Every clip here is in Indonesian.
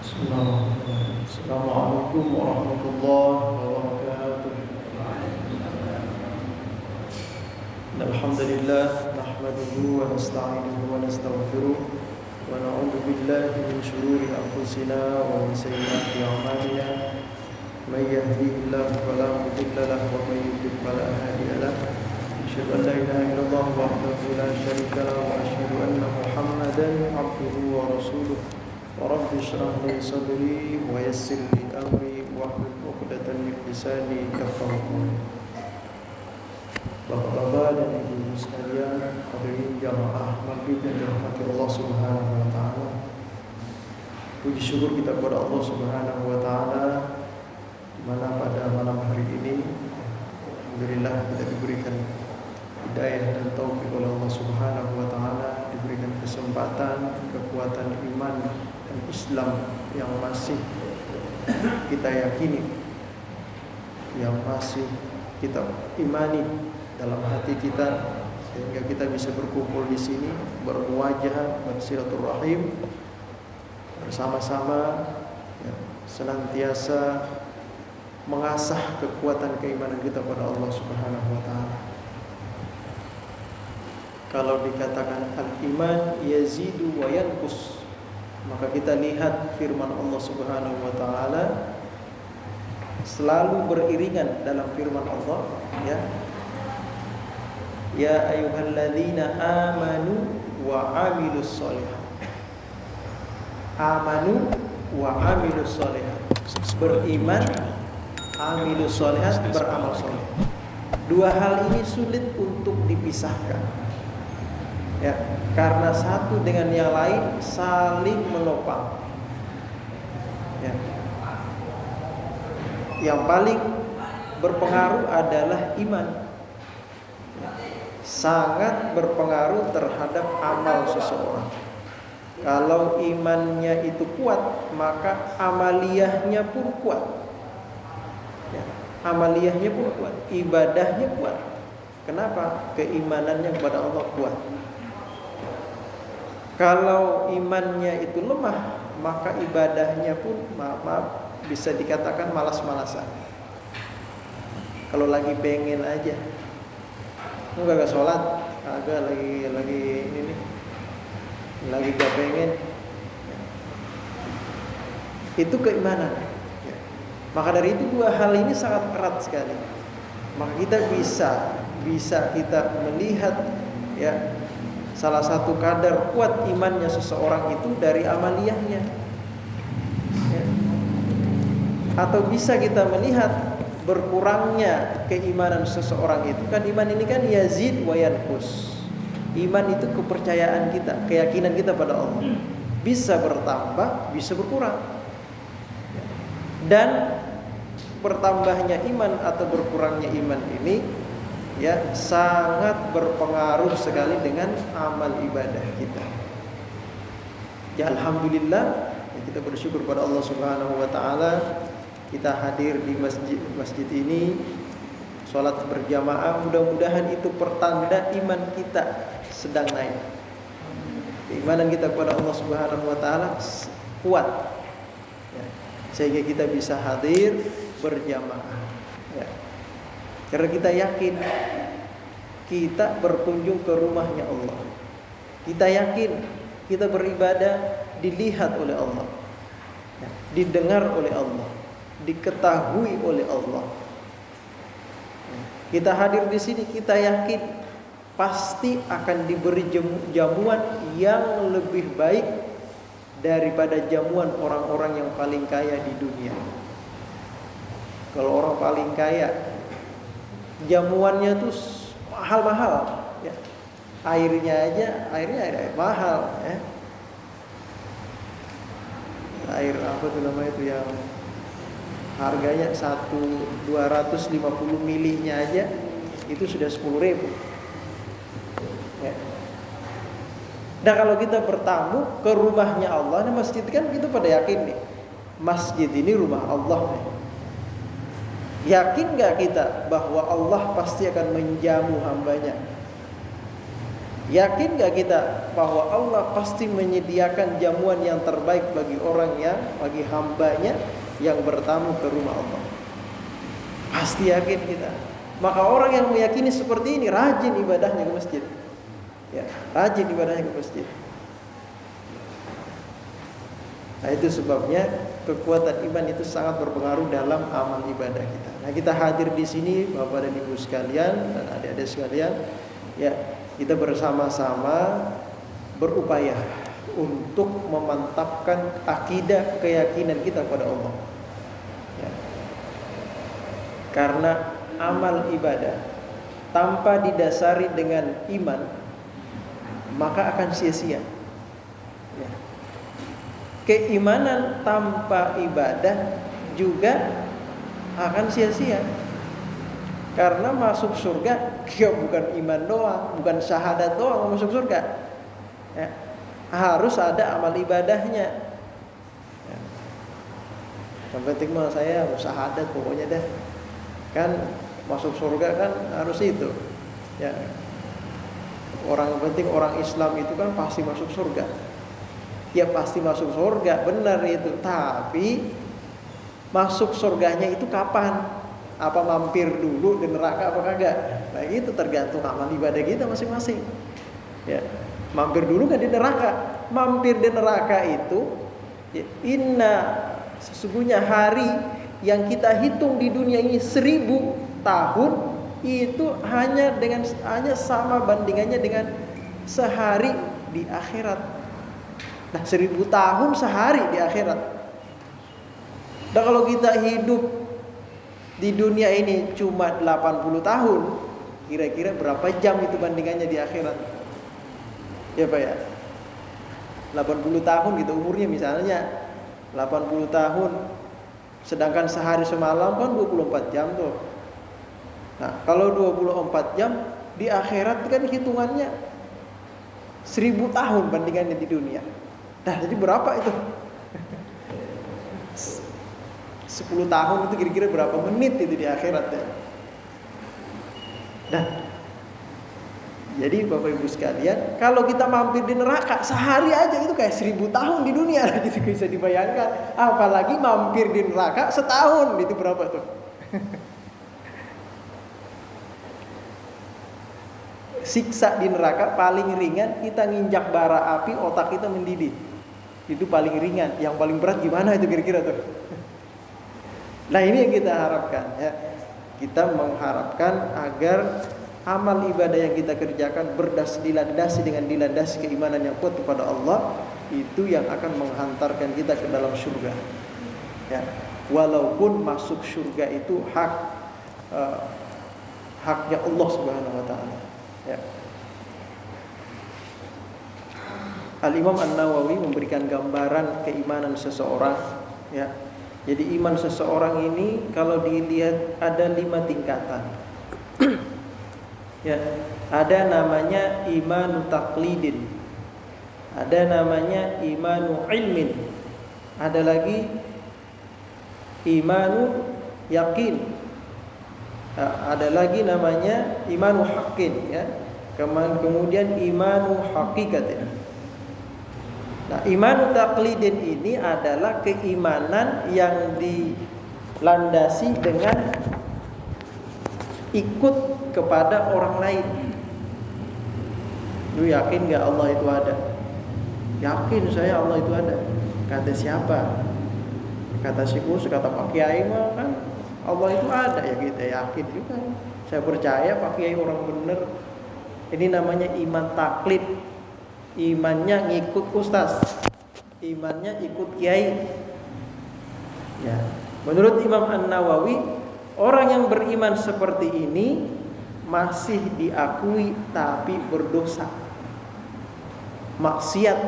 Bismillahirrahmanirrahim. Assalamualaikum warahmatullahi wabarakatuh. Alhamdulillah nahmaduhu wa nasta'inuhu wa nastaghfiruh wa na'udzu billahi min shururi anfusina wa min sayyiati a'malina. May yahdihillahu fala mudilla lahu wa may yudlil fala hadiya lahu. Asyhadu an la ilaha illallah wahdahu la syarika lahu wa asyhadu anna Muhammadan 'abduhu wa rasuluh. Rabbi shrah li sadri wa yassir li amri wahlul 'uqdatam min lisani yafqahu qawli. Bapak-bapak dan ibu-ibu sekalian, hadirin jamaah maghrib yang dirahmati Allah Subhanahu wa taala. Puji syukur kita kepada Allah Subhanahu wa taala di mana pada malam hari ini alhamdulillah kita diberikan hidayah dan taufik oleh Allah Subhanahu wa taala, diberikan kesempatan, kekuatan iman dan Islam yang masih kita yakini, yang masih kita imani dalam hati kita, sehingga kita bisa berkumpul di sini, bermuajah, bersilaturahim bersama-sama, ya, senantiasa mengasah kekuatan keimanan kita pada Allah Subhanahu wa taala. Kalau dikatakan al-iman yazidu wa yanqus, maka kita lihat firman Allah Subhanahu wa taala selalu beriringan dalam firman Allah, ya. Ya ayyuhalladzina amanu wa 'amilus sholihat. Amanu wa 'amilus sholihat. Beriman, amilus sholihat, beramal soleh. Dua hal ini sulit untuk dipisahkan. Ya, karena satu dengan yang lain saling menopang. Ya. Yang paling berpengaruh adalah iman. Sangat berpengaruh terhadap amal seseorang. Kalau imannya itu kuat, maka amaliyahnya pun kuat. Ya, amaliyahnya pun kuat, ibadahnya kuat. Kenapa? Keimanannya kepada Allah kuat. Kalau imannya itu lemah, maka ibadahnya pun maaf bisa dikatakan malas-malasan. Kalau lagi pengen aja, enggak sholat, agak lagi ini nih, lagi gak pengen, itu keimanan. Maka dari itu dua hal ini sangat erat sekali. Maka kita bisa kita melihat, ya, salah satu kadar kuat imannya seseorang itu dari amaliyahnya, ya. Atau bisa kita melihat berkurangnya keimanan seseorang itu. Kan iman ini kan yazid wa yanqus. Iman itu kepercayaan kita, keyakinan kita pada Allah. Bisa bertambah, bisa berkurang. Dan bertambahnya iman atau berkurangnya iman ini, ya, sangat berpengaruh sekali dengan amal ibadah kita. Ya, alhamdulillah, ya, kita bersyukur pada Allah Subhanahu wa taala. Kita hadir di masjid ini, sholat berjamaah. Mudah-mudahan itu pertanda iman kita sedang naik. Keimanan kita kepada Allah Subhanahu wa taala kuat, ya, sehingga kita bisa hadir berjamaah, ya. Karena kita yakin kita berkunjung ke rumahnya Allah. Kita yakin kita beribadah dilihat oleh Allah, ya, didengar oleh Allah, diketahui oleh Allah. Kita hadir di sini, kita yakin pasti akan diberi jamuan yang lebih baik daripada jamuan orang-orang yang paling kaya di dunia. Kalau orang paling kaya, jamuannya tuh mahal-mahal, ya. Airnya air mahal, ya. Air apa tuh namanya itu yang harganya 250 milihnya aja itu sudah 10.000, ya. Nah, kalau kita bertamu ke rumahnya Allah, nah masjid kan kita pada yakin nih, masjid ini rumah Allah nih. Yakin gak kita bahwa Allah pasti akan menjamu hambanya? Yakin gak kita bahwa Allah pasti menyediakan jamuan yang terbaik bagi bagi hambanya yang bertamu ke rumah Allah? Pasti yakin kita. Maka orang yang meyakini seperti ini rajin ibadahnya ke masjid. Ya, rajin ibadahnya ke masjid. Nah, itu sebabnya kekuatan iman itu sangat berpengaruh dalam amal ibadah kita. Nah, kita hadir di sini Bapak dan Ibu sekalian dan adik-adik sekalian, ya, kita bersama-sama berupaya untuk memantapkan akidah keyakinan kita pada Allah. Ya. Karena amal ibadah tanpa didasari dengan iman maka akan sia-sia. Ya. Keimanan tanpa ibadah juga akan sia-sia. Karena masuk surga ya bukan iman doang, bukan syahadat doang masuk surga. Ya. Harus ada amal ibadahnya. Ya. Yang penting mah saya syahadat pokoknya dah. Kan masuk surga kan harus itu. Ya. Orang penting orang Islam itu kan pasti masuk surga. Ya pasti masuk surga, benar itu. Tapi masuk surganya itu kapan? Apa mampir dulu di neraka apa kagak? Nah itu tergantung amal ibadah kita masing-masing. Ya, mampir dulu kan di neraka. Mampir di neraka itu, ya, sesungguhnya hari yang kita hitung di dunia ini 1000 tahun itu hanya sama bandingannya dengan sehari di akhirat. Nah 1000 tahun sehari di akhirat. Dan kalau kita hidup di dunia ini cuma 80 tahun, kira-kira berapa jam itu bandingannya di akhirat? Ya Pak ya, 80 tahun gitu umurnya misalnya 80 tahun, sedangkan sehari semalam kan 24 jam tuh. Nah kalau 24 jam di akhirat kan hitungannya 1000 tahun bandingannya di dunia. Nah jadi berapa itu? 10 tahun itu kira-kira berapa menit itu di akhirat ya. Nah, jadi Bapak Ibu sekalian, kalau kita mampir di neraka sehari aja itu kayak 1000 tahun di dunia gitu bisa dibayangkan. Apalagi mampir di neraka setahun itu berapa tuh? Siksa di neraka paling ringan kita nginjak bara api otak kita mendidih. Itu paling ringan. Yang paling berat gimana itu kira-kira tuh? Nah ini yang kita harapkan ya. Kita mengharapkan agar amal ibadah yang kita kerjakan dilandasi dengan dilandasi keimanan yang kuat kepada Allah, itu yang akan menghantarkan kita ke dalam surga. Ya. Walaupun masuk surga itu haknya Allah Subhanahu wa taala. Ya. Al-Imam An-Nawawi memberikan gambaran keimanan seseorang ya. Jadi iman seseorang ini kalau dilihat ada 5 tingkatan. Ya, ada namanya imanu taqlidin. Ada namanya imanu ilmin. Ada lagi imanu yakin. Ada lagi namanya imanu haqqin ya. Kemudian imanu haqiqatin. Nah, iman taqlidin ini adalah keimanan yang dilandasi dengan ikut kepada orang lain. Lu yakin gak Allah itu ada? Yakin saya Allah itu ada. Kata siapa? Kata si Gus, kata Pak Kiai mah kan Allah itu ada ya, kita yakin juga. Saya percaya Pak Kiai orang bener. Ini namanya iman taklid. Imannya ngikut ustaz, imannya ikut kiai. Ya. Menurut Imam An-Nawawi, orang yang beriman seperti ini masih diakui tapi berdosa, maksiat.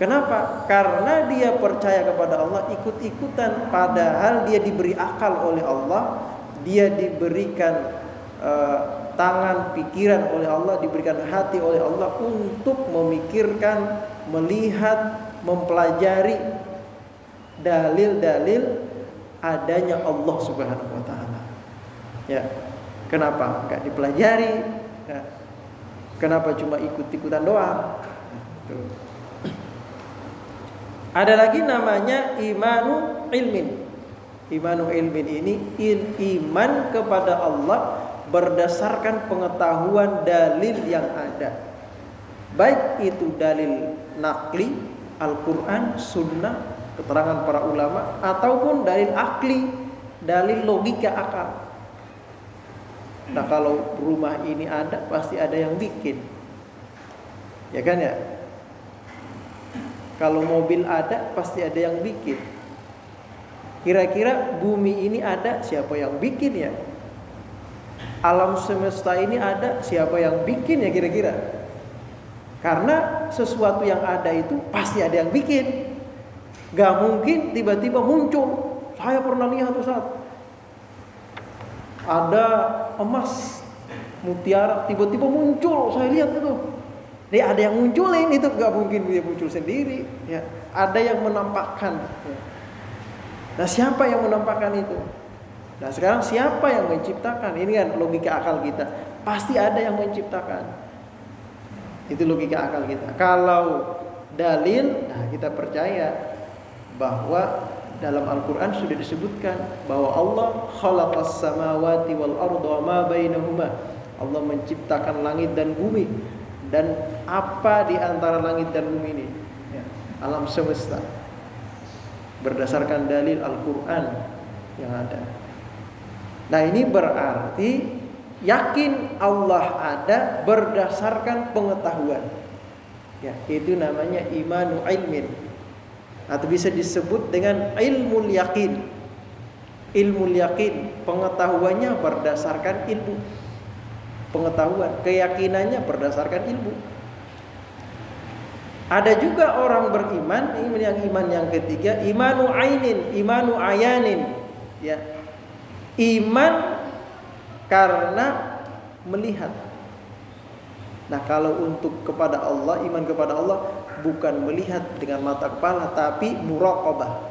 Kenapa? Karena dia percaya kepada Allah ikut-ikutan, padahal dia diberi akal oleh Allah, dia diberikan tangan, pikiran oleh Allah, diberikan hati oleh Allah untuk memikirkan, melihat, mempelajari dalil-dalil adanya Allah Subhanahu wa taala. Ya. Kenapa? Enggak dipelajari? Ya. Kenapa cuma ikut-ikutan doang? Tuh. Ada lagi namanya imanu ilmin. Imanu ilmin ini iman kepada Allah berdasarkan pengetahuan dalil yang ada. Baik itu dalil nakli, Al-Quran, Sunnah, keterangan para ulama, ataupun dalil akli, dalil logika akal. Nah, kalau rumah ini ada, pasti ada yang bikin, ya kan ya? Kalau mobil ada, pasti ada yang bikin. Kira-kira bumi ini ada, siapa yang bikin ya? Alam semesta ini ada, siapa yang bikin ya kira-kira? Karena sesuatu yang ada itu pasti ada yang bikin. Gak mungkin tiba-tiba muncul. Saya pernah lihat Ustaz, ada emas mutiara tiba-tiba muncul, saya lihat itu. Nih ada yang munculin, itu gak mungkin dia muncul sendiri ya. Ada yang menampakkan ya. Nah, siapa yang menampakkan itu? Nah, sekarang siapa yang menciptakan? Ini kan logika akal kita. Pasti ada yang menciptakan. Itu logika akal kita. Kalau dalil, nah kita percaya bahwa dalam Al-Quran sudah disebutkan bahwa Allah khalaqas samawati wal arda wa ma bainahuma. Allah menciptakan langit dan bumi dan apa di antara langit dan bumi ini ya, alam semesta, berdasarkan dalil Al-Quran yang ada. Nah, ini berarti yakin Allah ada berdasarkan pengetahuan ya, itu namanya imanu ilmin, atau bisa disebut dengan ilmul yakin. Ilmul yakin, pengetahuannya berdasarkan ilmu. Pengetahuan, keyakinannya berdasarkan ilmu. Ada juga orang beriman, ini yang iman yang ketiga, imanu ainin, imanu ayanin ya. Iman karena melihat. Nah, kalau untuk kepada Allah, iman kepada Allah bukan melihat dengan mata kepala, tapi muraqabah.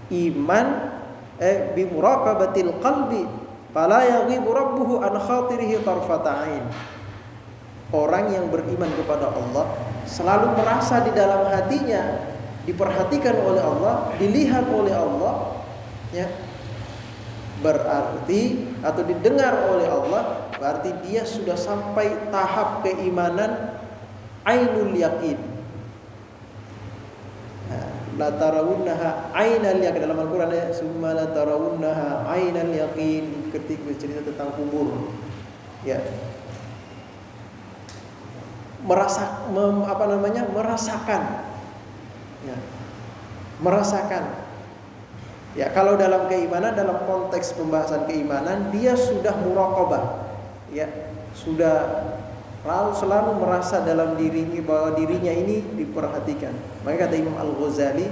Iman bi muraqabatil qalbi, fala yaghibu rabbuhu an khatirihi tarfata ain. Orang yang beriman kepada Allah selalu merasa di dalam hatinya diperhatikan oleh Allah, dilihat oleh Allah ya. Berarti atau didengar oleh Allah, berarti dia sudah sampai tahap keimanan ainul yakin. La tarawunnaha ainal yakin, dalam Al-Quran ya, summa la tarawunnaha ainal yakin, ketika bercerita tentang kubur ya. Merasakan ya. Merasakan. Ya, kalau dalam keimanan, dalam konteks pembahasan keimanan, dia sudah muraqabah. Ya, sudah selalu merasa dalam dirinya bahwa dirinya ini diperhatikan. Maka kata Imam Al-Ghazali,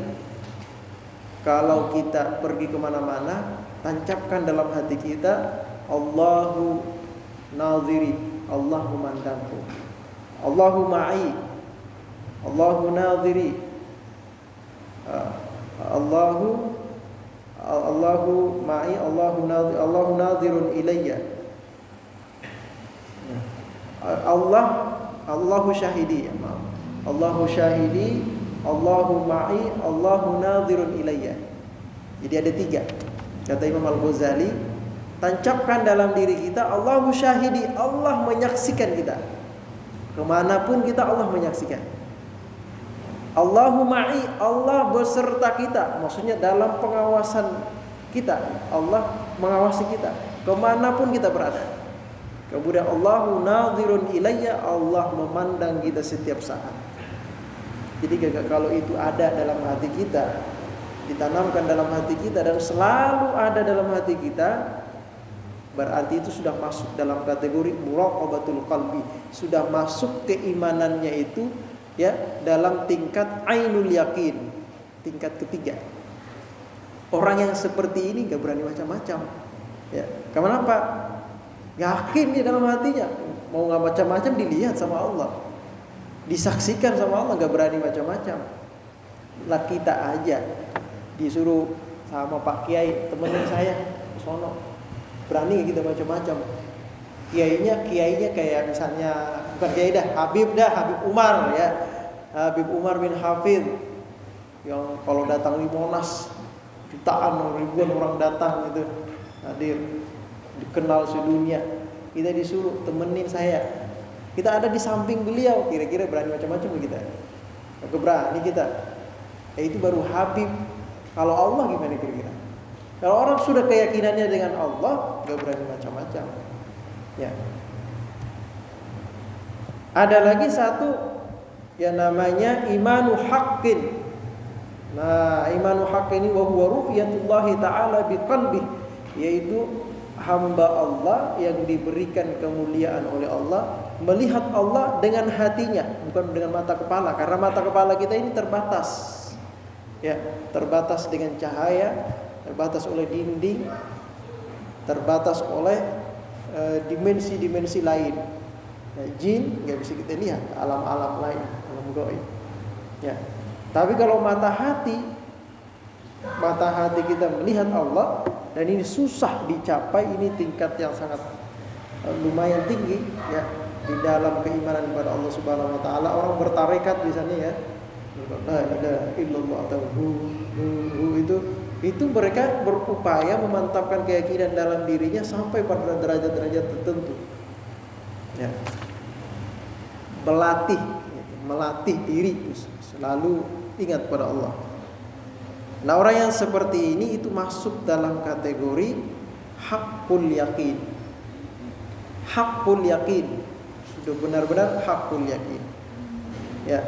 kalau kita pergi kemana-mana, tancapkan dalam hati kita, Allahu naziri, Allah memandangku. Allahu ma'i, Allahu naziri, Allahu ma'i, Allahu nadirun ilayya. Allahu syahidi, maaf. Allahu syahidi, Allahu ma'i, Allahu nadirun ilayya. Jadi ada 3. Kata Imam Al-Ghazali, tancapkan dalam diri kita, Allahu syahidi, Allah menyaksikan kita. Kemanapun kita, Allah menyaksikan. Allahu ma'i, Allah beserta kita. Maksudnya dalam pengawasan kita, Allah mengawasi kita kemanapun kita berada. Kemudian Allahu nadhirun ilayya, Allah memandang kita setiap saat. Jadi kalau itu ada dalam hati kita, ditanamkan dalam hati kita dan selalu ada dalam hati kita, berarti itu sudah masuk dalam kategori muraqabatul qalbi, sudah masuk keimanannya itu ya dalam tingkat ainul yakin, tingkat ketiga. Orang yang seperti ini gak berani macam-macam ya. Kenapa? Yakin dia dalam hatinya, mau gak macam-macam dilihat sama Allah, disaksikan sama Allah, gak berani macam-macam. Lah kita aja disuruh sama Pak Kiai, temenin saya ke sono, berani gak kita macam-macam? kiainya kayak misalnya bukan kiai dah, Habib Umar ya. Habib Umar bin Hafidh yang kalau datang di Monas jutaan ribuan orang datang itu hadir, dikenal sedunia. Kita disuruh temenin saya. Kita ada di samping beliau, kira-kira berani macam-macam kita. Oke, berani kita. Itu baru Habib. Kalau Allah gimana kira-kira? Kalau orang sudah keyakinannya dengan Allah, gak berani macam-macam. Ya. Ada lagi satu yang namanya imanu haqqin. Nah, imanu haqqin ini wa huwa ru'yatullahi ta'ala biqalbi, yaitu hamba Allah yang diberikan kemuliaan oleh Allah, melihat Allah dengan hatinya, bukan dengan mata kepala, karena mata kepala kita ini terbatas. Ya, terbatas dengan cahaya, terbatas oleh dinding, terbatas oleh dimensi-dimensi lain. Nah, jin nggak bisa kita lihat, alam-alam lain, alam gaib. Ya. Tapi kalau mata hati kita melihat Allah, dan ini susah dicapai, ini tingkat yang sangat lumayan tinggi ya di dalam keimanan kepada Allah Subhanahu wa taala. Orang bertarekat di sana ya. La ilaha illallah atau itu mereka berupaya memantapkan keyakinan dalam dirinya sampai pada derajat-derajat tertentu. Ya. Melatih diri selalu ingat pada Allah. Nah, orang yang seperti ini itu masuk dalam kategori haqqul yaqin. Haqqul yaqin. Sudah benar-benar haqqul yaqin. Ya.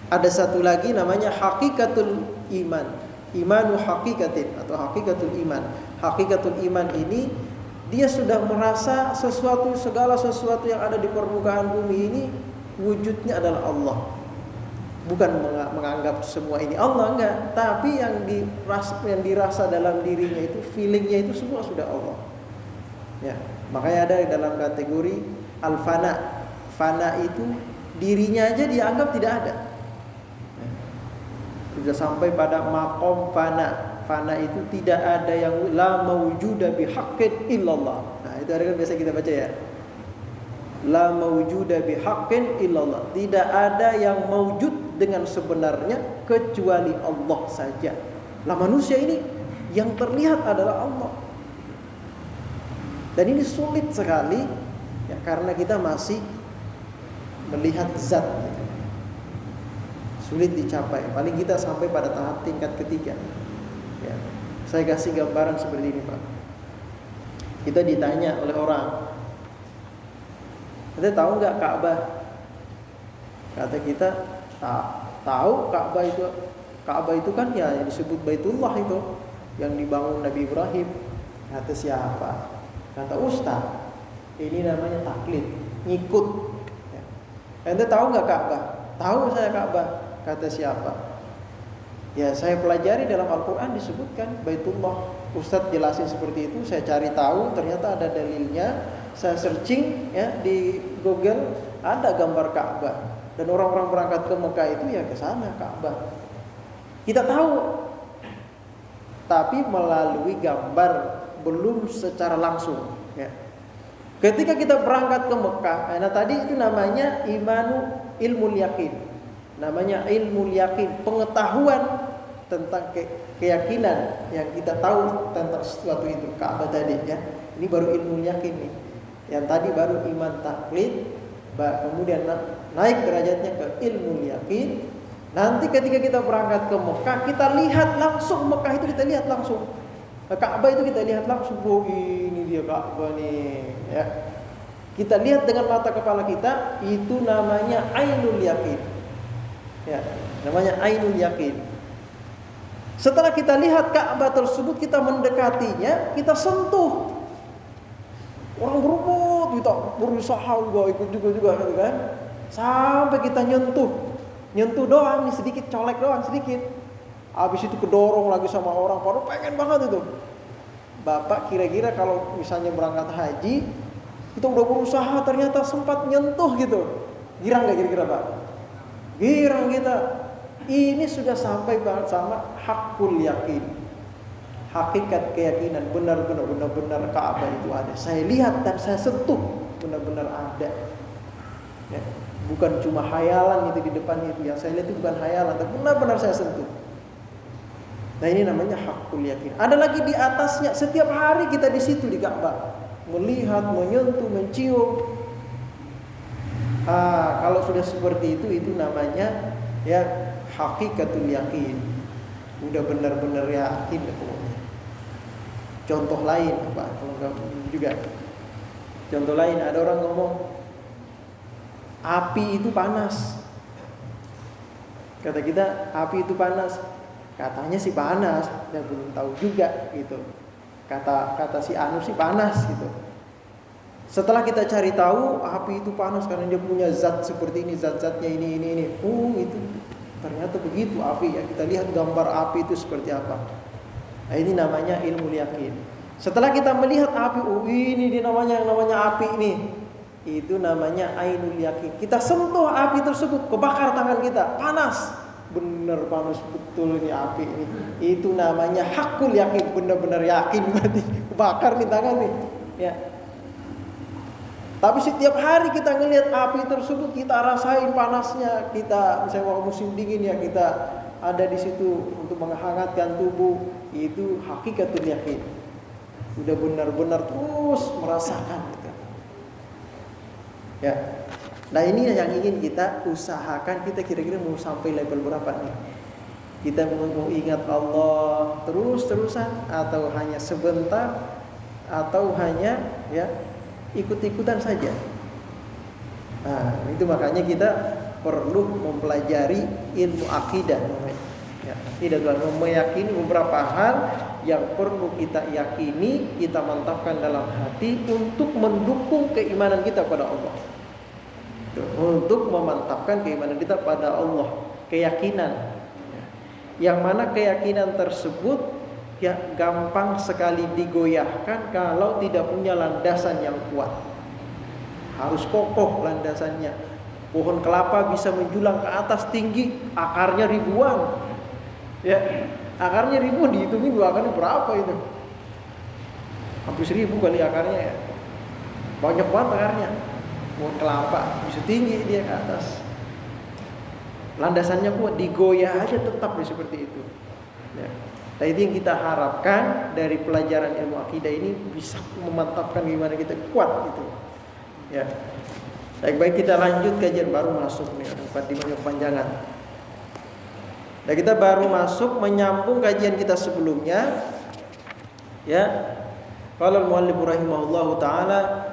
Ada satu lagi namanya hakikatul iman. Imanu hakikatin atau hakikatul iman. Hakikatul iman ini dia sudah merasa segala sesuatu yang ada di permukaan bumi ini wujudnya adalah Allah. Bukan menganggap semua ini Allah, enggak, tapi yang dirasa dalam dirinya itu, feelingnya itu semua sudah Allah. Ya, makanya ada dalam kategori al-fana. Fana itu dirinya aja dianggap tidak ada. Ya. Sudah sampai pada maqam fana. Fana itu tidak ada yang la mawjuda bihaqqin illallah. Nah, itu ada kan biasa kita baca ya. La mawjuda bihaqqin illallah. Tidak ada yang mawjud dengan sebenarnya kecuali Allah saja. Lah manusia ini yang terlihat adalah Allah. Dan ini sulit sekali ya, karena kita masih melihat zat. Sulit dicapai. Paling kita sampai pada tahap tingkat ketiga. Ya. Saya kasih gambaran seperti ini, Pak. Kita ditanya oleh orang, "Anda tahu nggak Ka'bah?" Kata kita, tahu Ka'bah itu kan ya yang disebut Baitullah itu yang dibangun Nabi Ibrahim. Kata siapa? Kata Ustaz, ini namanya taklid, ngikut. Ya. Anda tahu nggak Ka'bah? Tahu saya Ka'bah. Kata siapa? Ya saya pelajari dalam Al-Quran disebutkan Baitullah. Ustaz jelasin seperti itu, saya cari tahu, ternyata ada dalilnya. Saya searching ya di Google, ada gambar Ka'bah. Dan orang-orang berangkat ke Mekah itu ya ke sana Ka'bah. Kita tahu, tapi melalui gambar, belum secara langsung. Ya. Ketika kita berangkat ke Mekah, nah tadi itu namanya ilmu yakin. Namanya ilmu yakin, pengetahuan tentang keyakinan yang kita tahu tentang sesuatu itu, Ka'bah tadi ya. Ini baru ilmu yakin nih. Yang tadi baru iman taklid, kemudian naik derajatnya ke ilmu yakin. Nanti ketika kita berangkat ke Mekah, kita lihat langsung Mekah itu, kita lihat langsung. Ka'bah itu kita lihat langsung. Oh, ini dia Ka'bah nih ya. Kita lihat dengan mata kepala kita, itu namanya ainul yakin. Ya, namanya ainul yakin. Setelah kita lihat Ka'bah tersebut, kita mendekatinya, kita sentuh. Orang berebut, kita berusaha ikut juga gitu kan. Sampai kita nyentuh doang nih, sedikit colek doang sedikit. Habis itu kedorong lagi sama orang, baru pengen banget itu. Bapak kira-kira kalau misalnya berangkat haji, kita udah berusaha ternyata sempat nyentuh gitu. Girang gak kira-kira Pak? Girang kita. Ini sudah sampai banget sama haqqul yakin. hakikat keyakinan benar-benar Ka'bah itu ada. Saya lihat dan saya sentuh, benar-benar ada. Ya, bukan cuma hayalan itu di depannya itu. Yang saya lihat itu bukan hayalan, tapi benar-benar saya sentuh. Nah, ini namanya hakul yakin. Ada lagi di atasnya, setiap hari kita di situ di Ka'bah, melihat, menyentuh, mencium. Kalau sudah seperti itu namanya ya hakikatul yakin. Udah benar-benar yakin pokoknya. Contoh lain apa? Kalau enggak juga. Contoh lain, ada orang ngomong api itu panas. Kata kita api itu panas. Katanya sih panas, dan belum tahu juga gitu. Kata si anu sih panas gitu. Setelah kita cari tahu api itu panas karena dia punya zat seperti ini, zat-zatnya ini. Itu ternyata begitu api ya. Kita lihat gambar api itu seperti apa. Nah, ini namanya ilmu yakin. Setelah kita melihat api, ini dia namanya api ini. Itu namanya ainul yakin. Kita sentuh api tersebut, kebakar tangan kita, panas. Benar panas betul ini api ini. Itu namanya hakul yakin, benar-benar yakin berarti kebakar nih tangan nih. Ya. Tapi setiap hari kita ngelihat api tersebut, kita rasain panasnya. Kita misalnya waktu musim dingin ya, kita ada di situ untuk menghangatkan tubuh. Itu hakikatul yakin. Udah benar-benar terus merasakan gitu. Ya. Nah, ini yang ingin kita usahakan. Kita kira-kira mau sampai level berapa nih? Kita mau ingat Allah terus-terusan, atau hanya sebentar, atau hanya ya ikut-ikutan saja. Nah, itu makanya kita perlu mempelajari ilmu akidah. Ya, tidak dalam meyakini beberapa hal yang perlu kita yakini, kita mantapkan dalam hati untuk mendukung keimanan kita pada Allah. Untuk memantapkan keimanan kita pada Allah, keyakinan. Yang mana keyakinan tersebut ya gampang sekali digoyahkan kalau tidak punya landasan yang kuat. Harus kokoh landasannya. Pohon kelapa bisa menjulang ke atas tinggi, akarnya ribuan. Ya, akarnya ribuan, dihitungin akarnya berapa itu? Hampir 1000 kali akarnya ya. Banyak banget akarnya. Pohon kelapa bisa tinggi dia ke atas. Landasannya kuat, digoyah aja tetap seperti itu. Ya. Nah, itu yang kita harapkan dari pelajaran ilmu akidah ini, bisa memantapkan gimana kita kuat gitu. Ya. Baik kita lanjut kajian, baru masuk nih Mukadimah kepanjangan. Nah, kita baru masuk menyambung kajian kita sebelumnya. Ya. Qala al-muallif rahimahullahu taala,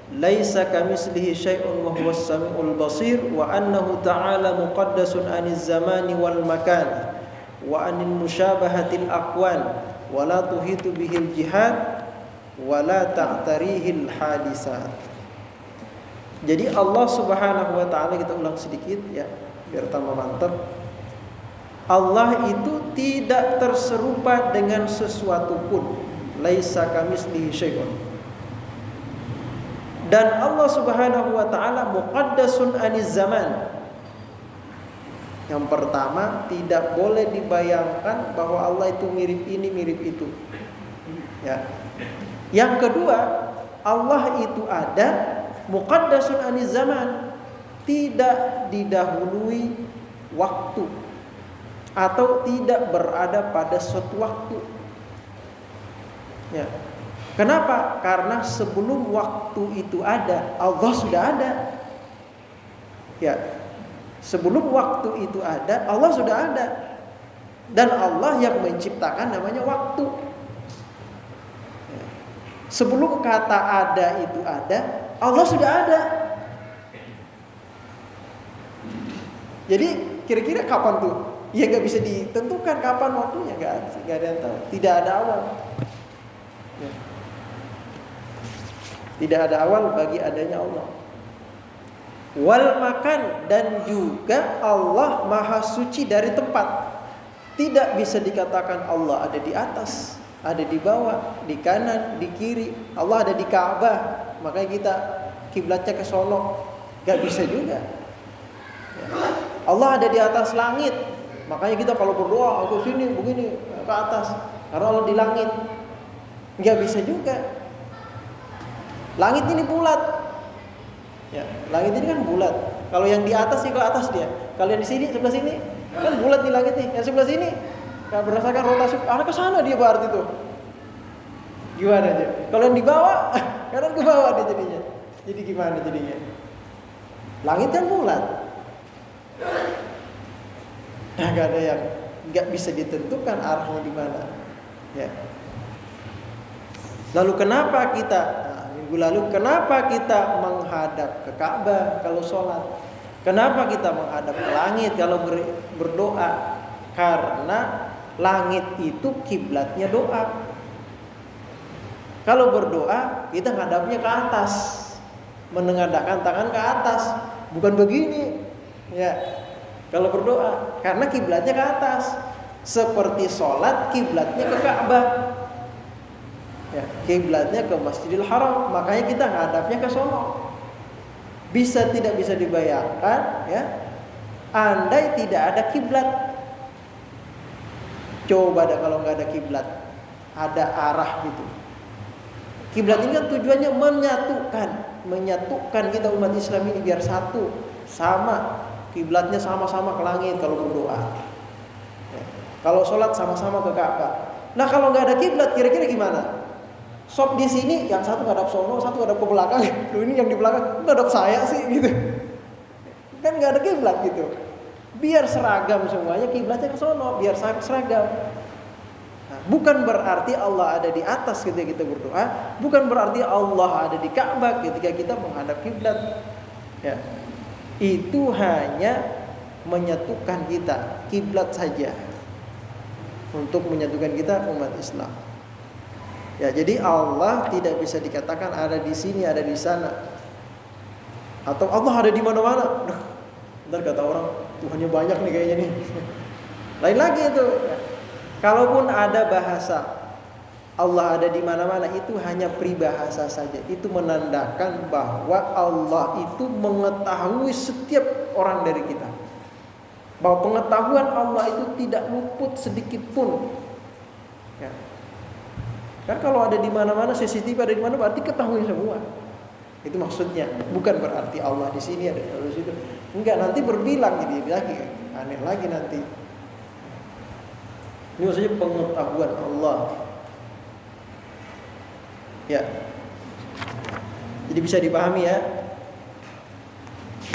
laisa kamitslihi syai'un wa huwas samiul basir wa annahu ta'ala muqaddasun 'aniz zamani wal makan wa anil musyabahatil aqwan wa la tuhitu bihil jihad wa la ta'tarihil hadisat. Jadi Allah Subhanahu wa taala, kita ulang sedikit ya biar tambah mantap. Allah itu tidak terserupa dengan sesuatu pun. Laisa kamitslihi syai'un. Dan Allah Subhanahu wa taala muqaddasun 'aniz zaman. Yang pertama, tidak boleh dibayangkan bahwa Allah itu mirip ini, mirip itu. Ya. Yang kedua, Allah itu ada muqaddasun 'aniz zaman, tidak didahului waktu atau tidak berada pada suatu waktu. Ya. Kenapa? Karena sebelum waktu itu ada, Allah sudah ada. Ya. Sebelum waktu itu ada, Allah sudah ada. Dan Allah yang menciptakan namanya waktu. Ya. Sebelum kata ada itu ada, Allah sudah ada. Jadi kira-kira kapan tuh? Ya gak bisa ditentukan kapan waktunya, gak ada yang tahu. Tidak ada awal. Ya. Tidak ada awal bagi adanya Allah. Wal makan, dan juga Allah maha suci dari tempat. Tidak bisa dikatakan Allah ada di atas, ada di bawah, di kanan, di kiri. Allah ada di Ka'bah, makanya kita kiblatnya ke sono. Gak bisa juga. Ya. Allah ada di atas langit, makanya kita kalau berdoa aku sini begini, ke atas. Karena Allah di langit. Nggak bisa juga. Langit ini bulat. Ya, langit ini kan bulat. Kalau yang di atas sih ke atas dia. Kalau yang di sini sebelah sini kan bulat di langit nih. Yang sebelah sini kan berdasarkan rotasi arah ke sana dia berarti tuh. Gimana aja? Kalau yang di bawah, kanan ke bawah dia jadinya. Jadi gimana jadinya? Langit kan bulat. Nah, gak ada yang nggak bisa ditentukan arahnya di mana. Ya. Lalu kenapa kita minggu lalu kenapa kita menghadap ke Ka'bah kalau sholat? Kenapa kita menghadap ke langit kalau berdoa? Karena langit itu kiblatnya doa. Kalau berdoa kita ngadapnya ke atas, menengadahkan tangan ke atas, bukan begini. Ya. Kalau berdoa, karena kiblatnya ke atas. Seperti sholat kiblatnya ke Ka'bah. Ya, kiblatnya ke Masjidil Haram, makanya kita ngadapnya ke sono. Bisa tidak bisa dibayangkan, ya, andai tidak ada kiblat. Coba ada kalau nggak ada kiblat, ada arah gitu. Kiblat ini kan tujuannya menyatukan kita umat Islam ini biar satu, sama. Kiblatnya sama-sama ke langit kalau berdoa. Ya. Kalau sholat sama-sama ke Ka'bah. Nah kalau nggak ada kiblat, kira-kira gimana? Sob di sini, yang satu ngadap sono, satu ngadap ke belakang. Loh ini yang di belakang ngadap saya sih gitu. Kan nggak ada kiblat gitu. Biar seragam semuanya, kiblatnya ke sono, biar seragam. Nah, bukan berarti Allah ada di atas ketika kita berdoa, bukan berarti Allah ada di Ka'bah ketika kita menghadap kiblat. Ya. Itu hanya menyatukan kita, kiblat saja. Untuk menyatukan kita umat Islam. Ya, jadi Allah tidak bisa dikatakan ada di sini, ada di sana. Atau Allah ada di mana-mana. Ntar kata orang, Tuhannya banyak nih kayaknya nih. Lain lagi itu. Kalaupun ada bahasa Allah ada di mana-mana, itu hanya peribahasa saja. Itu menandakan bahwa Allah itu mengetahui setiap orang dari kita. Bahwa pengetahuan Allah itu tidak luput sedikit pun. Ya. Kan kalau ada di mana-mana, CCTV ada di mana, berarti ketahui semua. Itu maksudnya. Bukan berarti Allah di sini ada di situ. Enggak, nanti berbilang jadi lagi aneh lagi nanti. Ini maksudnya pengetahuan Allah. Ya. Jadi bisa dipahami ya.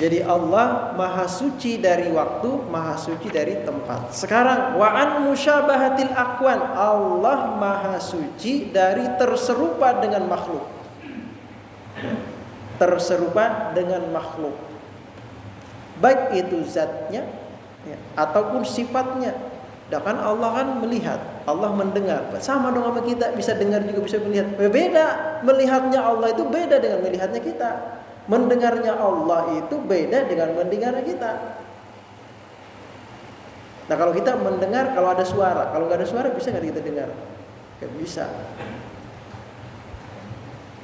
Jadi Allah maha suci dari waktu, maha suci dari tempat. Sekarang wa an musyabahatil aqwan, Allah maha suci dari terserupa dengan makhluk. Terserupa dengan makhluk. Baik itu zatnya ya, ataupun sifatnya. Dan Allah kan melihat, Allah mendengar. Sama dong sama kita, bisa dengar juga bisa melihat. Beda, melihatnya Allah itu beda dengan melihatnya kita. Mendengarnya Allah itu beda dengan mendengarnya kita. Nah kalau kita mendengar, kalau ada suara, kalau nggak ada suara bisa nggak kita dengar? Nggak bisa.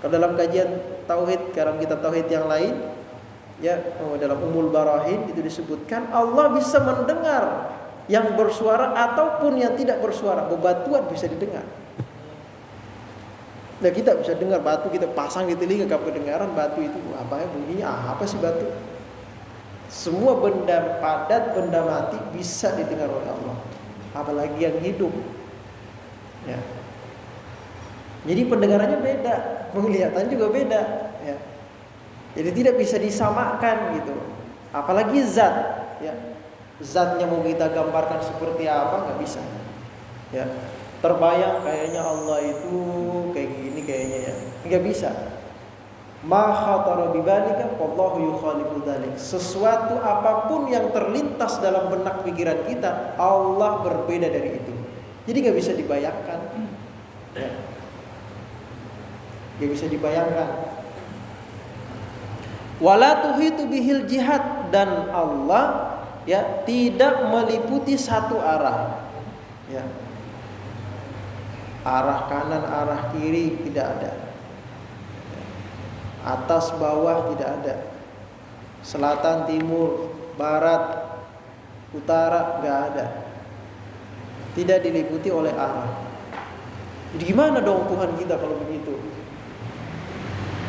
Kalau dalam kajian tauhid, sekarang kita tauhid yang lain, ya dalam Ummul Barahin itu disebutkan Allah bisa mendengar yang bersuara ataupun yang tidak bersuara. Bebatuan bisa didengar. Nah kita bisa dengar batu, kita pasang di telinga kedengaran batu itu apa ya bunyinya, apa sih batu? Semua benda padat, benda mati bisa didengar oleh Allah. Apalagi yang hidup. Ya. Jadi pendengarannya beda, penglihatan juga beda. Ya. Jadi tidak bisa disamakan gitu. Apalagi zat. Ya. Zatnya mau kita gambarkan seperti apa nggak bisa. Ya. Terbayang kayaknya Allah itu kayak gini kayaknya ya. Nggak bisa. Ma khatara bibalika wallahu yukhalifu dzalik. Sesuatu apapun yang terlintas dalam benak pikiran kita, Allah berbeda dari itu. Jadi nggak bisa dibayangkan. Ya. Nggak bisa dibayangkan. Wala tuhitu bihil jihad, dan Allah ya tidak meliputi satu arah. Ya. Arah kanan, arah kiri tidak ada. Atas, bawah tidak ada. Selatan, timur, barat, utara enggak ada. tidak diliputi oleh arah. Jadi gimana dong Tuhan kita kalau begitu?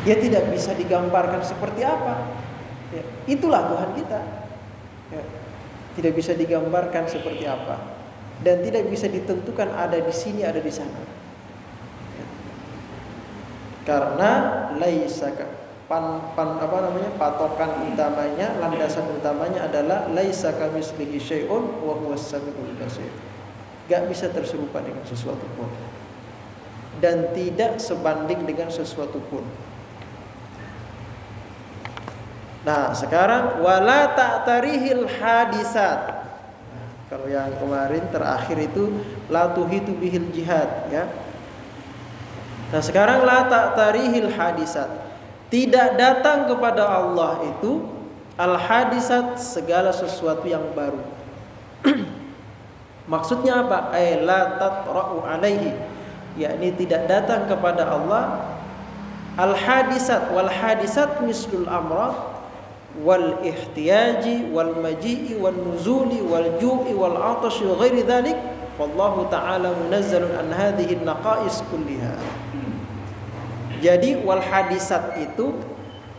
Ya tidak bisa digambarkan seperti apa. Ya, itulah Tuhan kita. Ya, tidak bisa digambarkan seperti apa, dan tidak bisa ditentukan ada di sini, ada di sana. Ya. Karena laisa patokan utamanya, landasan utamanya adalah laisa kamitslihi syai'un wa huwas samiul basir. Gak bisa terserupa dengan sesuatu pun, dan tidak sebanding dengan sesuatu pun. Nah, sekarang wala ta'tarihil hadisat. Nah, kalau yang kemarin terakhir itu la tuhitu bihil jihad, ya. Nah, sekarang la ta'tarihil hadisat. Tidak datang kepada Allah itu al hadisat, segala sesuatu yang baru. Maksudnya apa? Ay la tatra'u alaihi, yakni tidak datang kepada Allah al hadisat. Wal hadisat mislul amrad wal ihtiyaji wal maji'i wal nuzuli wal ju'i wal 'atashi wa ghairi dzalik, wallahu ta'ala munazzalun an hadhihi an-naqais kulliha. Jadi wal hadisat itu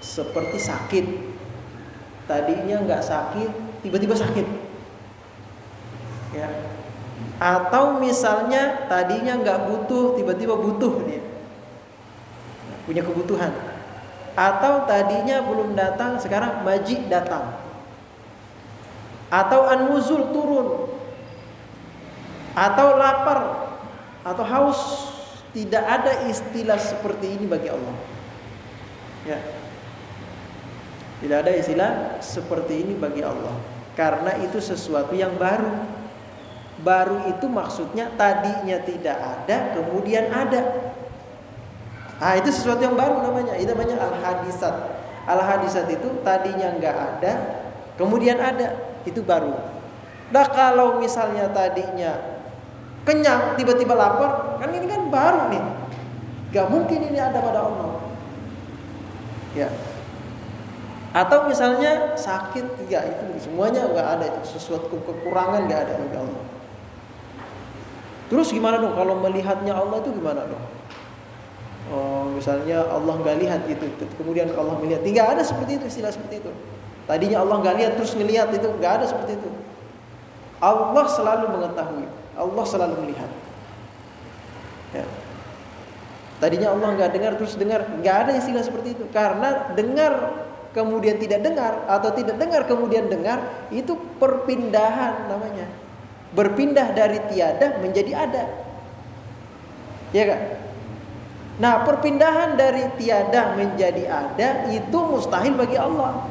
seperti sakit. Tadinya enggak sakit, tiba-tiba sakit. Ya. Atau misalnya tadinya enggak butuh, tiba-tiba butuh dia. Punya kebutuhan. Atau tadinya belum datang, sekarang maji datang. Atau an-nuzul turun. Atau lapar atau haus. Tidak ada istilah seperti ini bagi Allah. Ya. Tidak ada istilah seperti ini bagi Allah, karena itu sesuatu yang baru. Baru itu maksudnya tadinya tidak ada, kemudian ada. Ah, itu sesuatu yang baru namanya. Itu namanya al-hadisat. Al-hadisat itu tadinya enggak ada, kemudian ada. Itu baru. Nah, kalau misalnya tadinya kenyang, tiba-tiba lapar, kan ini kan baru nih. Gak mungkin ini ada pada Allah. Ya. Atau misalnya sakit, ya itu semuanya enggak ada, itu sesuatu kekurangan enggak ada bagi Allah. Terus gimana dong kalau melihatnya Allah itu gimana dong? Oh, misalnya Allah nggak lihat gitu, kemudian Allah melihat, tidak ada seperti itu, istilah seperti itu. Tadinya Allah nggak lihat terus ngelihat, itu nggak ada seperti itu. Allah selalu mengetahui, Allah selalu melihat. Ya. Tadinya Allah nggak dengar terus dengar, nggak ada istilah seperti itu. Karena dengar kemudian tidak dengar, atau tidak dengar kemudian dengar, itu perpindahan namanya. Berpindah dari tiada menjadi ada. Ya kan? Nah, perpindahan dari tiada menjadi ada itu mustahil bagi Allah.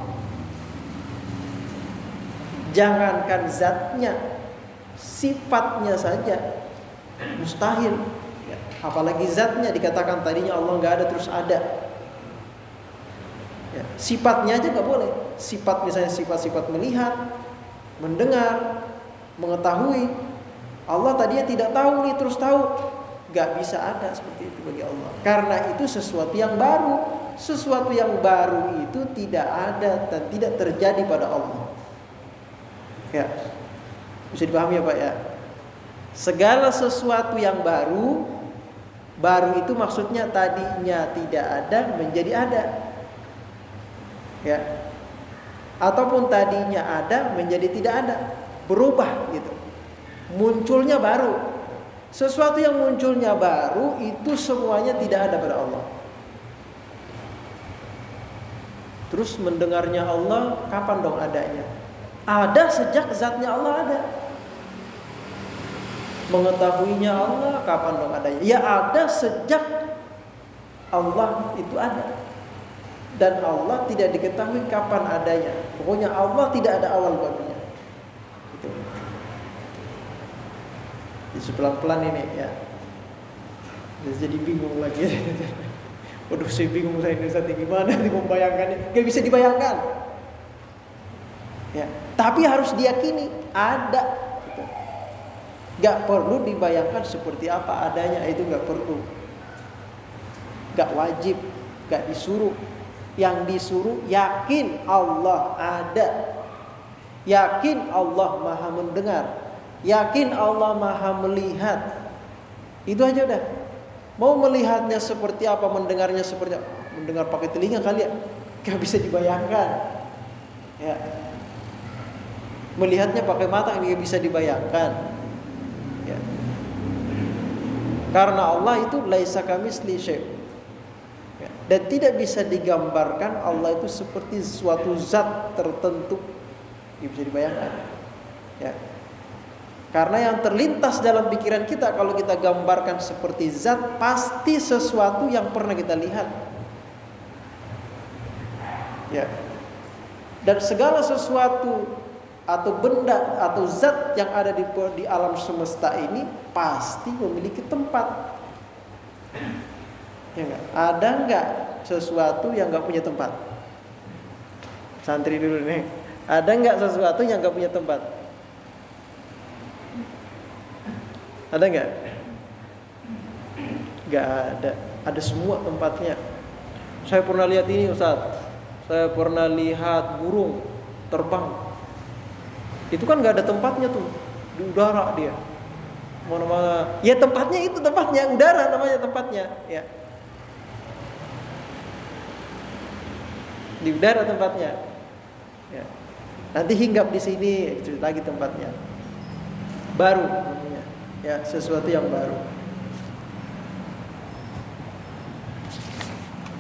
Jangankan zatnya, sifatnya saja mustahil. Ya, apalagi zatnya, dikatakan tadinya Allah nggak ada terus ada. Ya, sifatnya aja nggak boleh. Sifat misalnya sifat-sifat melihat, mendengar, mengetahui. Allah tadinya tidak tahu nih terus tahu. Gak bisa ada seperti itu bagi Allah. Karena itu sesuatu yang baru. Sesuatu yang baru itu tidak ada dan tidak terjadi pada Allah. Ya, bisa dipahami ya Pak ya. Segala sesuatu yang baru, baru itu maksudnya tadinya tidak ada menjadi ada. Ya. Ataupun tadinya ada menjadi tidak ada, berubah gitu. Munculnya baru. Sesuatu yang munculnya baru itu semuanya tidak ada pada Allah. Terus mendengarnya Allah kapan dong adanya? Ada sejak zatnya Allah ada. Mengetahuinya Allah kapan dong adanya? Ya ada sejak Allah itu ada. Dan Allah tidak diketahui kapan adanya. Pokoknya Allah tidak ada awal baginya. Itu. Jadi pelan-pelan ini ya. Jadi bingung lagi. Waduh, saya bingung saya ini gimana nih membayangkannya. Gak bisa dibayangkan. Ya, tapi harus diyakini ada. Gitu. Gak perlu dibayangkan seperti apa adanya, itu gak perlu. Gak wajib, gak disuruh. Yang disuruh yakin Allah ada. Yakin Allah Maha mendengar. Yakin Allah Maha melihat. Itu aja udah. Mau melihatnya seperti apa, mendengarnya seperti apa? Mendengar pakai telinga kali ya, gak bisa dibayangkan. Ya. Melihatnya pakai mata gak bisa dibayangkan. Ya. Karena Allah itu laisa kamitsli syai'. Ya. Dan tidak bisa digambarkan Allah itu seperti suatu zat tertentu. Gak bisa dibayangkan. Ya. Karena yang terlintas dalam pikiran kita kalau kita gambarkan seperti zat, pasti sesuatu yang pernah kita lihat. Ya. Dan segala sesuatu atau benda atau zat yang ada di alam semesta ini pasti memiliki tempat. Ya enggak? Ada enggak sesuatu yang enggak punya tempat? Santri dulu nih. Ada enggak sesuatu yang enggak punya tempat? Ada nggak? Nggak ada. Ada semua tempatnya. Saya pernah lihat ini Ustaz. Saya pernah lihat burung terbang. Itu kan nggak ada tempatnya tuh. Di udara dia. Mana-mana. Ya tempatnya itu tempatnya. Udara namanya tempatnya. Ya. Di udara tempatnya. Ya. Nanti hinggap di sini. Itu lagi tempatnya. Baru. Ya, sesuatu yang baru.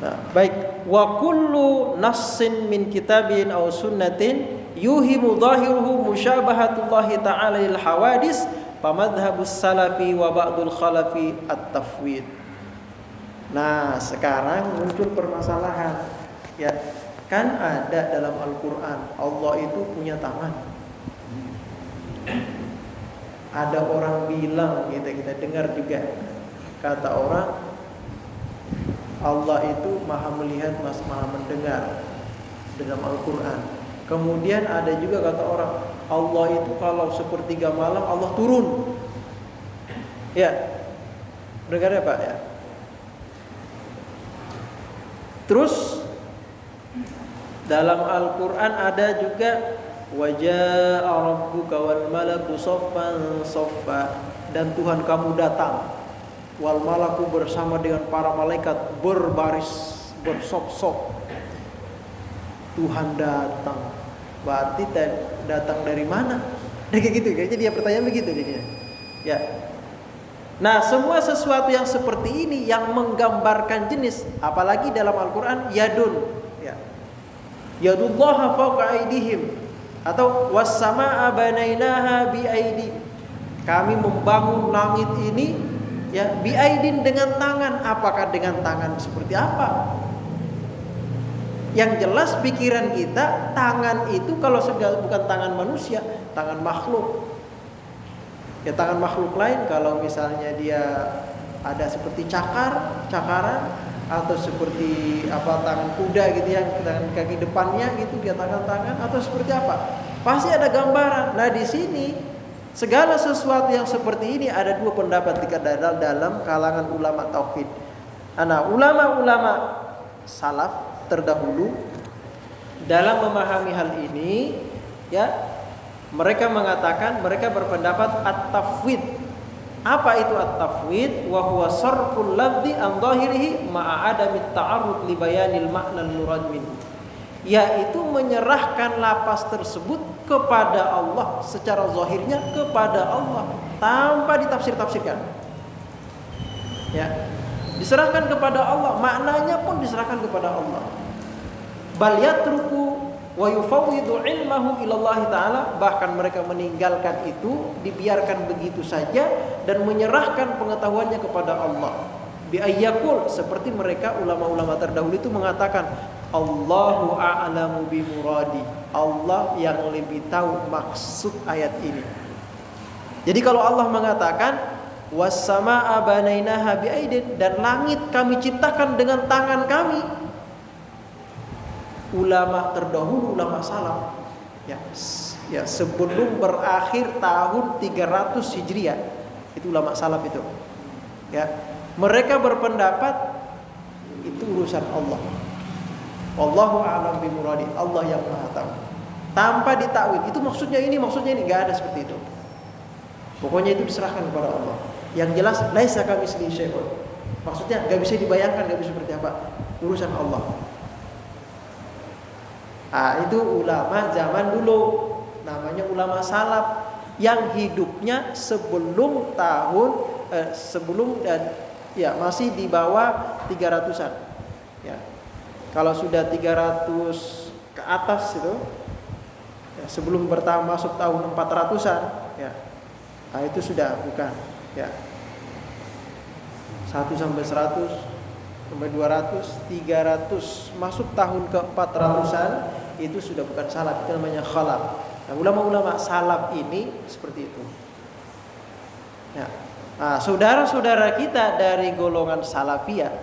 Nah, baik. Wa kullu nassin min kitabin aw sunnatin yuhimu zahiruhu musyabahatullahi ta'ala lil hawadis famadhhabus salafi wa ba'dul khalafi at-tafwid. Nah, sekarang muncul permasalahan. Ya, kan ada dalam Al-Qur'an Allah itu punya tangan. Ada orang bilang, kita dengar juga, kata orang Allah itu maha melihat, maha mendengar dalam Al-Quran. Kemudian ada juga kata orang Allah itu kalau sepertiga malam Allah turun. Ya, dengar ya Pak ya. Terus dalam Al-Quran ada juga Wajaa rabbuka wal malaku saffan saffa, dan Tuhan kamu datang wal malaku bersama dengan para malaikat berbaris bersop-sop. Tuhan datang. Berarti datang dari mana? Kayak gitu, kayaknya dia pertanyaan begitu jadinya. Ya. Nah, semua sesuatu yang seperti ini yang menggambarkan jenis, apalagi dalam Al-Qur'an yadun, ya. Yadullaha fawqa aydihim. Atau was-samaa'a banainaha biaidi. Kami membangun langit ini ya biaidin dengan tangan. Apakah dengan tangan seperti apa? Yang jelas pikiran kita tangan itu kalau bukan tangan manusia, tangan makhluk. Ya tangan makhluk lain kalau misalnya dia ada seperti cakaran atau seperti tangan kuda gitu yang tangan kaki depannya gitu dia tangan atau seperti apa? Pasti ada gambaran. Nah, di sini segala sesuatu yang seperti ini ada dua pendapat dalam kalangan ulama tauhid. Nah, ulama-ulama salaf terdahulu dalam memahami hal ini ya mereka berpendapat at-tafwid. Apa itu at-tafwid? Wa huwa sarful lafzi an dhahirihi ma'a adami ta'arrud li bayanil ma'na al-murad minhu. Yaitu menyerahkan lafaz tersebut kepada Allah secara zahirnya kepada Allah tanpa ditafsir-tafsirkan. Ya. Diserahkan kepada Allah, maknanya pun diserahkan kepada Allah. Bal yatruku wa yufawwidu ilmahu ilallah ta'ala, bahkan mereka meninggalkan itu, dibiarkan begitu saja dan menyerahkan pengetahuannya kepada Allah. Bi ayyakul, seperti mereka ulama-ulama terdahulu itu mengatakan Allahu a'lamu bi muradi, Allah yang lebih tahu maksud ayat ini. Jadi kalau Allah mengatakan was-samaa'a banainaha bi aidin, dan langit kami ciptakan dengan tangan kami, ulama terdahulu, ulama salaf ya sebelum berakhir tahun 300 Hijriah, itu ulama salaf itu ya, mereka berpendapat itu urusan Allah. Wallahu a'lam bimuradi, Allah yang maha tahu, tanpa ditakwil itu maksudnya ini enggak ada seperti itu Pokoknya itu diserahkan kepada Allah. Yang jelas laisa kamitslihi syai'un. Maksudnya nggak bisa dibayangkan, nggak bisa seperti apa, urusan Allah. Itu ulama zaman dulu, namanya ulama salaf yang hidupnya sebelum tahun masih di bawah 300-an. Ya. Kalau sudah 300 ke atas itu, ya, sebelum masuk tahun 400-an, ya. Nah, itu sudah bukan, ya. 1 sampai 100 sampai 200, 300 masuk tahun ke 400-an itu sudah bukan salaf, itu namanya khalaf. Nah, ulama-ulama salaf ini seperti itu. Ya. Nah, saudara-saudara kita dari golongan salafiyah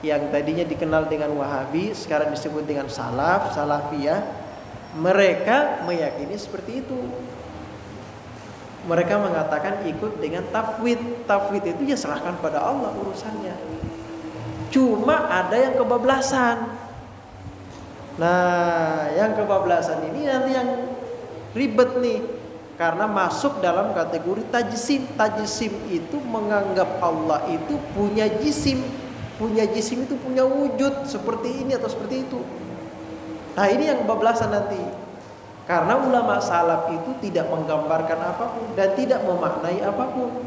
yang tadinya dikenal dengan Wahabi, sekarang disebut dengan salafiyah, mereka meyakini seperti itu. Mereka mengatakan ikut dengan tafwid. Tafwid itu ya serahkan pada Allah urusannya. Cuma ada yang kebablasan. Nah, yang kebablasan ini nanti yang ribet nih, karena masuk dalam kategori tajsim. Tajsim itu menganggap Allah itu punya jisim. Punya jisim itu punya wujud seperti ini atau seperti itu. Nah, ini yang kebablasan nanti. Karena ulama salaf itu tidak menggambarkan apapun dan tidak memaknai apapun.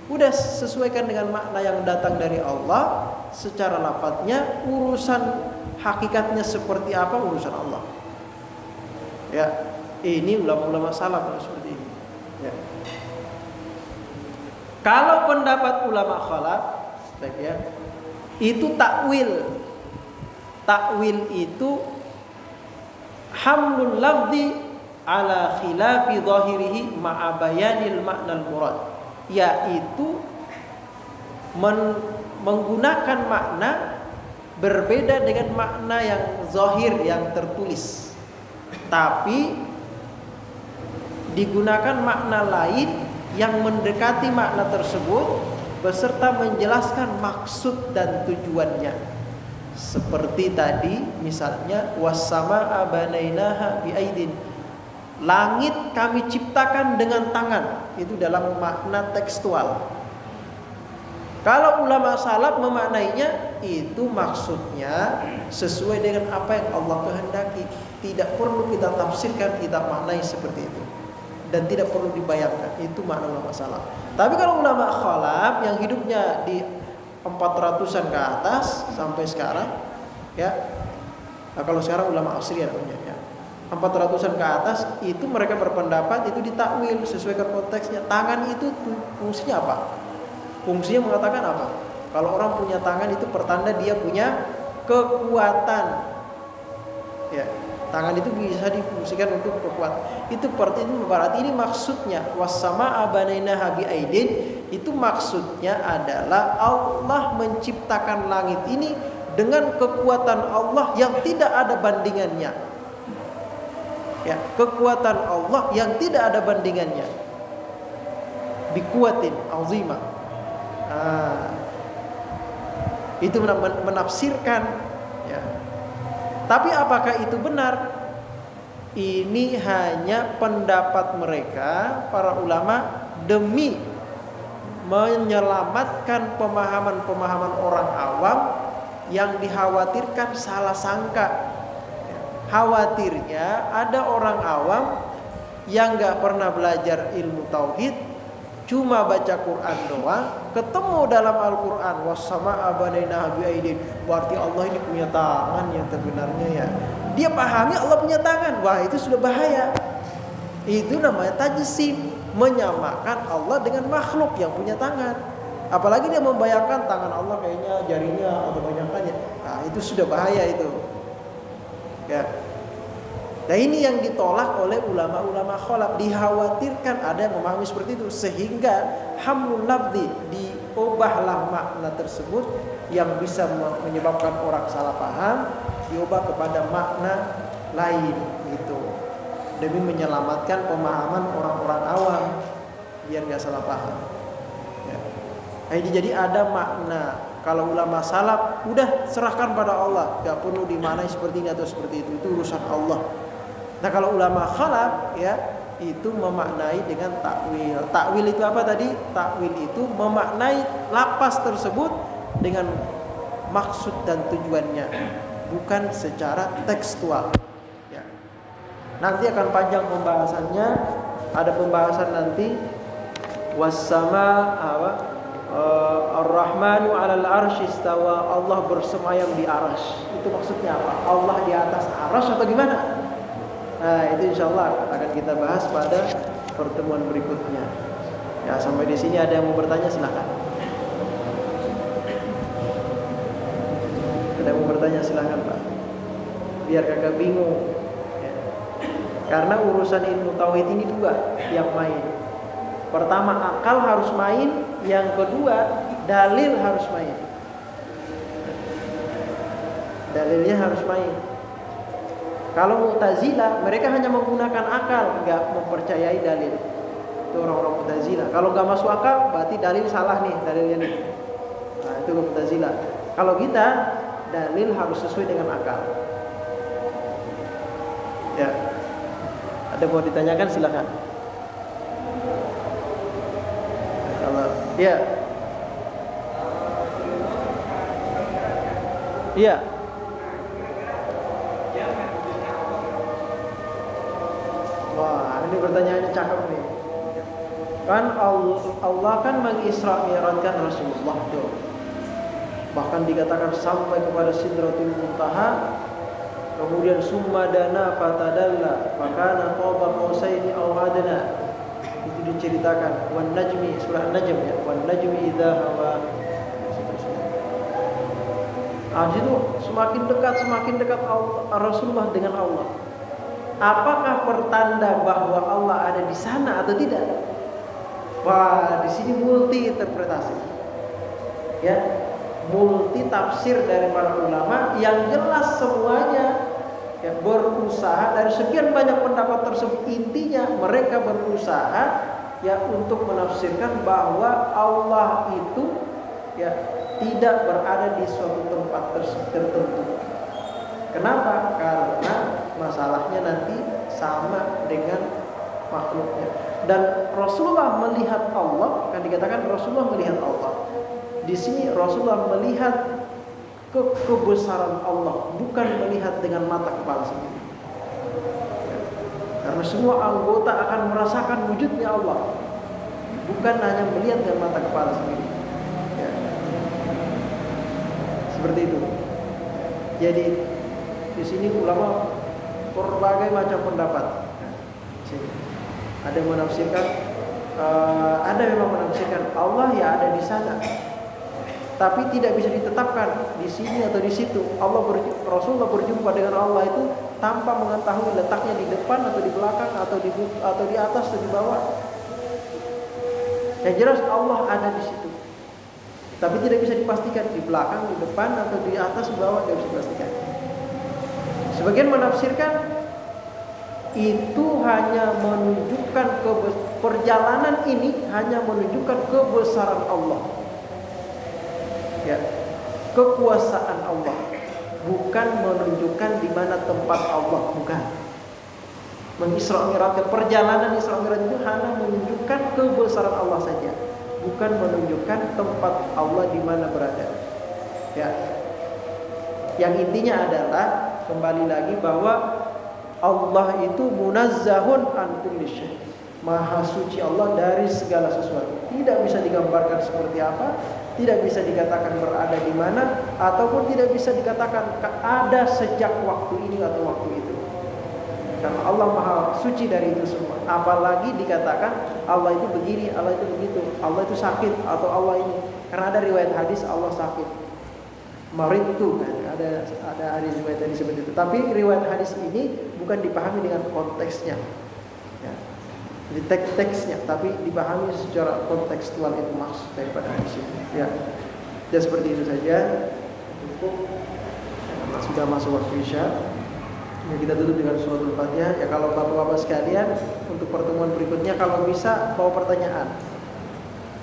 Udah sesuaikan dengan makna yang datang dari Allah secara lafadznya, urusan hakikatnya seperti apa urusan Allah. Ya, ini ulama-ulama salaf seperti ini. Ya. Kalau pendapat ulama khalaf, ya, itu takwil. Takwil itu hamlul lafzi ala khilafi zahirihi ma'a bayanil ma'nal murad, yaitu menggunakan makna berbeda dengan makna yang zahir yang tertulis, tapi digunakan makna lain yang mendekati makna tersebut beserta menjelaskan maksud dan tujuannya. Seperti tadi misalnya was-samaa'a banainaha bi'aidin, langit kami ciptakan dengan tangan, itu dalam makna tekstual. Kalau ulama salaf memaknainya itu maksudnya sesuai dengan apa yang Allah kehendaki, tidak perlu kita tafsirkan, kita maknai seperti itu, dan tidak perlu dibayangkan. Itu makna ulama salaf. Tapi kalau ulama khalaf yang hidupnya di 400-an ke atas sampai sekarang, ya. Nah, kalau sekarang ulama asriyah namanya, ya. 400-an ke atas itu mereka berpendapat itu ditakwil sesuai konteksnya. Tangan itu fungsinya apa? Fungsinya mengatakan apa? Kalau orang punya tangan itu pertanda dia punya kekuatan. Ya, tangan itu bisa difungsikan untuk kekuatan. Itu berarti ini maksudnya was-samaa'a banainaha bi'aidin. Itu maksudnya adalah Allah menciptakan langit ini dengan kekuatan Allah yang tidak ada bandingannya. Ya, kekuatan Allah yang tidak ada bandingannya. Biquwatin azimah. Itu menafsirkan, ya. Tapi apakah itu benar? Ini hanya pendapat mereka para ulama demi menyelamatkan pemahaman-pemahaman orang awam yang dikhawatirkan salah sangka. Khawatirnya ada orang awam yang gak pernah belajar ilmu tauhid, cuma baca Quran doang, ketemu dalam Al-Quran was-samaa'a banainaha bi'aidin, berarti Allah ini punya tangan yang sebenarnya, ya. Dia pahami Allah punya tangan. Wah, itu sudah bahaya. Itu namanya tajsim, menyamakan Allah dengan makhluk yang punya tangan. Apalagi dia membayangkan tangan Allah kayaknya jarinya atau banyakannya. Nah, itu sudah bahaya itu. Ya. Nah, ini yang ditolak oleh ulama-ulama khalaf. Dikhawatirkan ada yang memahami seperti itu, sehingga hamlul lafzi, diubahlah makna tersebut yang bisa menyebabkan orang salah paham, diubah kepada makna lain gitu, demi menyelamatkan pemahaman orang-orang awam biar gak salah paham, ya. Nah, ini jadi ada makna. Kalau ulama salaf udah serahkan pada Allah, gak perlu dimaknai seperti ini atau seperti itu urusan Allah. Nah, kalau ulama khalaf, ya, itu memaknai dengan takwil. Takwil itu apa tadi? Takwil itu memaknai lafaz tersebut dengan maksud dan tujuannya, bukan secara tekstual. Ya. Nanti akan panjang pembahasannya. Ada pembahasan nanti wassama ar-rahmanu 'alal arsy istawa, Allah bersemayam di arsy. Itu maksudnya apa? Allah di atas arsy atau gimana? Nah, itu insyaallah akan kita bahas pada pertemuan berikutnya. Ya, sampai di sini ada yang mau bertanya silakan. Ada yang mau bertanya silakan, Pak. Biar kagak bingung. Ya. Karena urusan ilmu tauhid ini juga yang main. Pertama akal harus main, yang kedua dalil harus main. Dalilnya harus main. Kalau Mu'tazilah, mereka hanya menggunakan akal, nggak mempercayai dalil. Itu orang-orang Mu'tazilah. Kalau nggak masuk akal, berarti dalil salah nih, dalilnya nih. Nah, itu Mu'tazilah. Kalau kita, dalil harus sesuai dengan akal. Ya. Ada mau ditanyakan silakan. Kalau ya. Iya. Wah, ini pertanyaannya cakep nih. Kan Allah kan mengisra mi'rajkan Rasulullah tuh. Bahkan dikatakan sampai kepada Sidratul Muntaha. Kemudian summa dana fatadalla fakana qaba qausaini aw adna. Itu diceritakan wan najmi, surah An-Najm ya, wan najmi idza hawa. Itu semakin dekat Rasulullah dengan Allah. Apakah pertanda bahwa Allah ada di sana atau tidak? Wah, di sini multi interpretasi. Ya, multi tafsir dari para ulama yang jelas semuanya ya berusaha dari sekian banyak pendapat tersebut, intinya mereka berusaha ya untuk menafsirkan bahwa Allah itu ya tidak berada di suatu tempat tertentu. Kenapa? Karena masalahnya nanti sama dengan makhluknya. Dan Rasulullah melihat Allah, kan dikatakan Rasulullah melihat Allah. Di sini Rasulullah melihat kebesaran Allah, bukan melihat dengan mata kepala sendiri. Karena semua anggota akan merasakan wujudnya Allah, bukan hanya melihat dengan mata kepala sendiri. Ya. Seperti itu. Jadi di sini ulama berbagai macam pendapat. Ada yang menafsirkan, ada memang menafsirkan Allah ya ada di sana, tapi tidak bisa ditetapkan di sini atau di situ. Rasulullah berjumpa dengan Allah itu tanpa mengetahui letaknya di depan atau di belakang atau di atas atau di bawah. Yang jelas Allah ada di situ, tapi tidak bisa dipastikan di belakang, di depan atau di atas, di bawah, tidak bisa dipastikan. Sebagian menafsirkan itu hanya menunjukkan perjalanan ini hanya menunjukkan kebesaran Allah, ya, kekuasaan Allah, bukan menunjukkan di mana tempat Allah, bukan. Mengisra mi'rajkan, perjalanan Isra Mi'raj itu hanya menunjukkan kebesaran Allah saja, bukan menunjukkan tempat Allah di mana berada. Ya. Yang intinya adalah kembali lagi bahwa Allah itu munazzahun an kulli syai'. Maha suci Allah dari segala sesuatu. Tidak bisa digambarkan seperti apa, tidak bisa dikatakan berada di mana, ataupun tidak bisa dikatakan ada sejak waktu ini atau waktu itu. Karena Allah maha suci dari itu semua. Apalagi dikatakan Allah itu begini, Allah itu begitu, Allah itu sakit atau Allah ini. Karena ada riwayat hadis Allah sakit. Maridtu kan, ada hadis riwayat tadi seperti itu. Tapi riwayat hadis ini bukan dipahami dengan konteksnya, ya. Jadi teksnya, tapi dipahami secara kontekstual itu maksud daripada hadis itu. Ya, ya seperti itu saja. Cukup. Karena sudah masuk waktu Isya. Ya, kita tutup dengan suratul Fatihah. Ya, kalau bapak-bapak sekalian untuk pertemuan berikutnya kalau bisa bawa pertanyaan.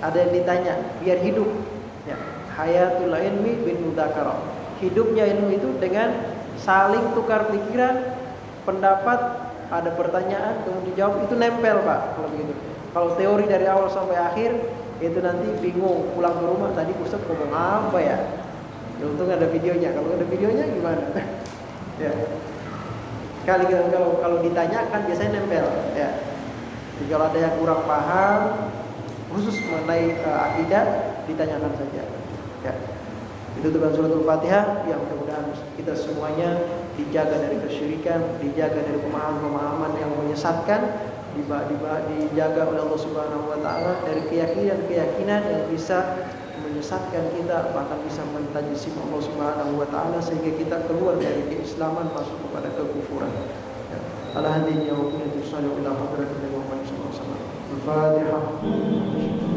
Ada yang ditanya biar hidup. Ya. Hayatul ilmi bin mudzakarah. Hidupnya ilmu itu dengan saling tukar pikiran, pendapat ada pertanyaan kemudian dijawab, itu nempel Pak kalau begitu. Kalau teori dari awal sampai akhir itu nanti bingung pulang ke rumah, tadi Ustaz ngomong apa ya? Ya untung ada videonya. Kalau ada videonya gimana? Ya. Kalau ditanyakan biasanya nempel ya. Jadi kalau ada yang kurang paham khusus mengenai akidah, ditanyakan saja. Ya. Itu dengan suratul Fatihah yang mudah-mudahan kita semuanya dijaga dari kesyirikan, dijaga dari pemahaman-pemahaman yang menyesatkan, dijaga oleh Allah Subhanahu wa taala dari keyakinan-keyakinan yang bisa menyesatkan kita, bahkan bisa mentajsim Allah Subhanahu wa taala sehingga kita keluar dari keislaman masuk kepada kekufuran. Ya. Ala hadhihi wa qul tusalla ila hadratil Muhammad sallallahu alaihi wasallam. Al-Fatihah.